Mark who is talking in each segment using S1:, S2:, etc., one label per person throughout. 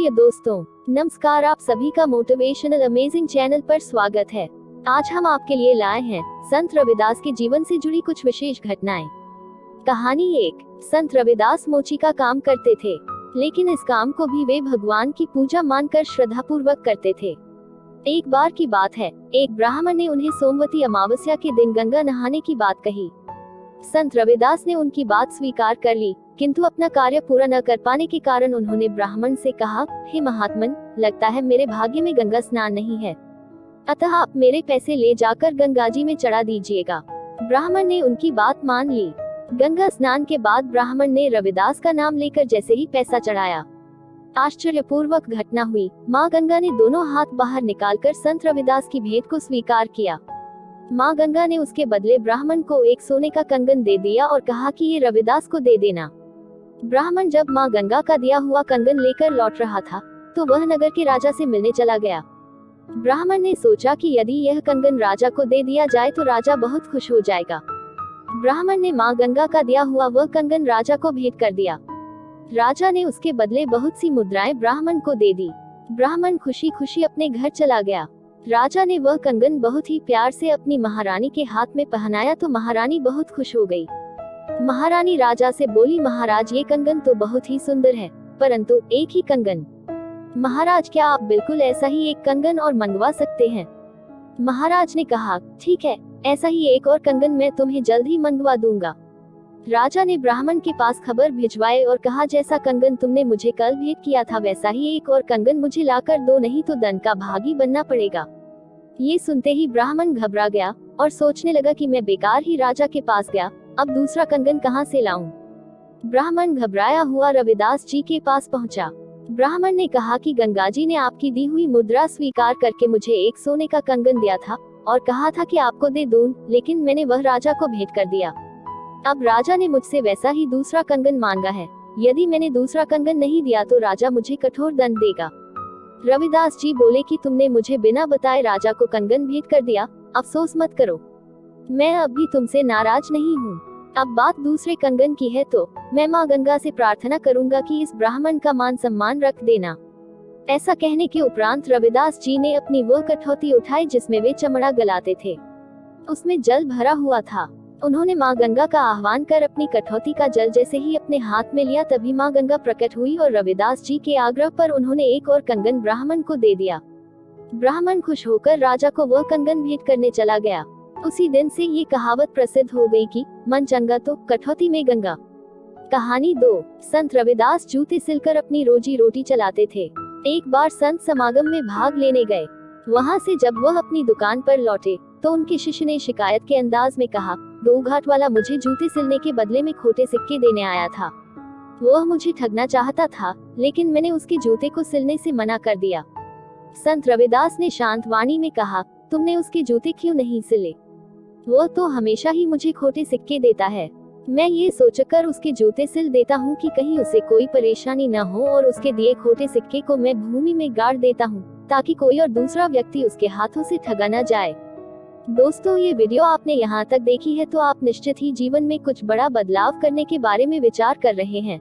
S1: प्रिय दोस्तों, नमस्कार। आप सभी का मोटिवेशनल अमेजिंग चैनल पर स्वागत है। आज हम आपके लिए लाए हैं संत रविदास के जीवन से जुड़ी कुछ विशेष घटनाएं। कहानी 1। संत रविदास मोची का काम करते थे, लेकिन इस काम को भी वे भगवान की पूजा मानकर श्रद्धापूर्वक करते थे। एक बार की बात है, एक ब्राह्मण ने उन्हें सोमवती अमावस्या के दिन गंगा नहाने की बात कही। संत रविदास ने उनकी बात स्वीकार कर ली, किंतु अपना कार्य पूरा न कर पाने के कारण उन्होंने ब्राह्मण से कहा, हे महात्मन, लगता है मेरे भाग्य में गंगा स्नान नहीं है, अतः आप मेरे पैसे ले जाकर गंगा जी में चढ़ा दीजिएगा। ब्राह्मण ने उनकी बात मान ली। गंगा स्नान के बाद ब्राह्मण ने रविदास का नाम लेकर जैसे ही पैसा चढ़ाया, आश्चर्यपूर्वक घटना हुई। माँ गंगा ने दोनों हाथ बाहर निकालकर संत रविदास की भेंट को स्वीकार किया। माँ गंगा ने उसके बदले ब्राह्मण को एक सोने का कंगन दे दिया और कहा कि ये रविदास को दे देना। ब्राह्मण जब माँ गंगा का दिया हुआ कंगन लेकर लौट रहा था, तो वह नगर के राजा से मिलने चला गया। ब्राह्मण ने सोचा कि यदि यह कंगन राजा को दे दिया जाए तो राजा बहुत खुश हो जाएगा। ब्राह्मण ने माँ गंगा का दिया हुआ वह कंगन राजा को भेंट कर दिया। राजा ने उसके बदले बहुत सी मुद्राएं ब्राह्मण को दे दी। ब्राह्मण खुशी खुशी अपने घर चला गया। राजा ने वह कंगन बहुत ही प्यार से अपनी महारानी के हाथ में पहनाया तो महारानी बहुत खुश हो गई। महारानी राजा से बोली, महाराज, ये कंगन तो बहुत ही सुंदर है, परंतु एक ही कंगन। महाराज, क्या आप बिल्कुल ऐसा ही एक कंगन और मंगवा सकते हैं? महाराज ने कहा, ठीक है, ऐसा ही एक और कंगन मैं तुम्हें जल्द ही मंगवा दूंगा। राजा ने ब्राह्मण के पास खबर भिजवाए और कहा, जैसा कंगन तुमने मुझे कल भेंट किया था वैसा ही एक और कंगन मुझे लाकर दो, नहीं तो दंड का भागी बनना पड़ेगा। ये सुनते ही ब्राह्मण घबरा गया और सोचने लगा कि मैं बेकार ही राजा के पास गया, अब दूसरा कंगन कहाँ से लाऊं? ब्राह्मण घबराया हुआ रविदास जी के पास पहुंचा। ब्राह्मण ने कहा कि गंगा जी ने आपकी दी हुई मुद्रा स्वीकार करके मुझे एक सोने का कंगन दिया था और कहा था कि आपको दे दूं, लेकिन मैंने वह राजा को भेंट कर दिया। अब राजा ने मुझसे वैसा ही दूसरा कंगन मांगा है। यदि मैंने दूसरा कंगन नहीं दिया तो राजा मुझे कठोर दंड देगा। रविदास जी बोले कि तुमने मुझे बिना बताए राजा को कंगन भेंट कर दिया, अफसोस मत करो, मैं अब भी तुमसे नाराज नहीं हूँ। अब बात दूसरे कंगन की है तो मैं माँ गंगा से प्रार्थना करूंगा कि इस ब्राह्मण का मान सम्मान रख देना। ऐसा कहने के उपरांत रविदास जी ने अपनी वह कठौती उठाई जिसमें वे चमड़ा गलाते थे। उसमें जल भरा हुआ था। उन्होंने माँ गंगा का आह्वान कर अपनी कठौती का जल जैसे ही अपने हाथ में लिया, तभी माँ गंगा प्रकट हुई और रविदास जी के आग्रह पर उन्होंने एक और कंगन ब्राह्मण को दे दिया। ब्राह्मण खुश होकर राजा को वह कंगन भेंट करने चला गया। उसी दिन से ये कहावत प्रसिद्ध हो गई कि मन चंगा तो कठौती में गंगा। कहानी 2। संत रविदास जूते सिलकर अपनी रोजी रोटी चलाते थे। एक बार संत समागम में भाग लेने गए। वहाँ से जब वह अपनी दुकान पर लौटे तो उनके शिष्य ने शिकायत के अंदाज में कहा, दो घाट वाला मुझे जूते सिलने के बदले में खोटे सिक्के देने आया था। वह मुझे ठगना चाहता था, लेकिन मैंने उसके जूते को सिलने से मना कर दिया। संत रविदास ने शांत वाणी में कहा, तुमने उसके जूते क्यों नहीं सिले? वो तो हमेशा ही मुझे खोटे सिक्के देता है। मैं ये सोचकर उसके जूते सिल देता हूँ कि कहीं उसे कोई परेशानी न हो, और उसके दिए खोटे सिक्के को मैं भूमि में गाड़ देता हूँ ताकि कोई और दूसरा व्यक्ति उसके हाथों से ठगा न जाए। दोस्तों, ये वीडियो आपने यहाँ तक देखी है तो आप निश्चित ही जीवन में कुछ बड़ा बदलाव करने के बारे में विचार कर रहे हैं।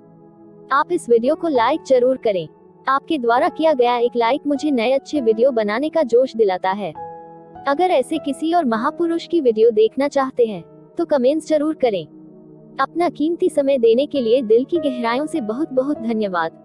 S1: आप इस वीडियो को लाइक जरूर करें। आपके द्वारा किया गया एक लाइक मुझे नए अच्छे वीडियो बनाने का जोश दिलाता है। अगर ऐसे किसी और महापुरुष की वीडियो देखना चाहते हैं तो कमेंट्स जरूर करें। अपना कीमती समय देने के लिए दिल की गहराइयों से बहुत बहुत धन्यवाद।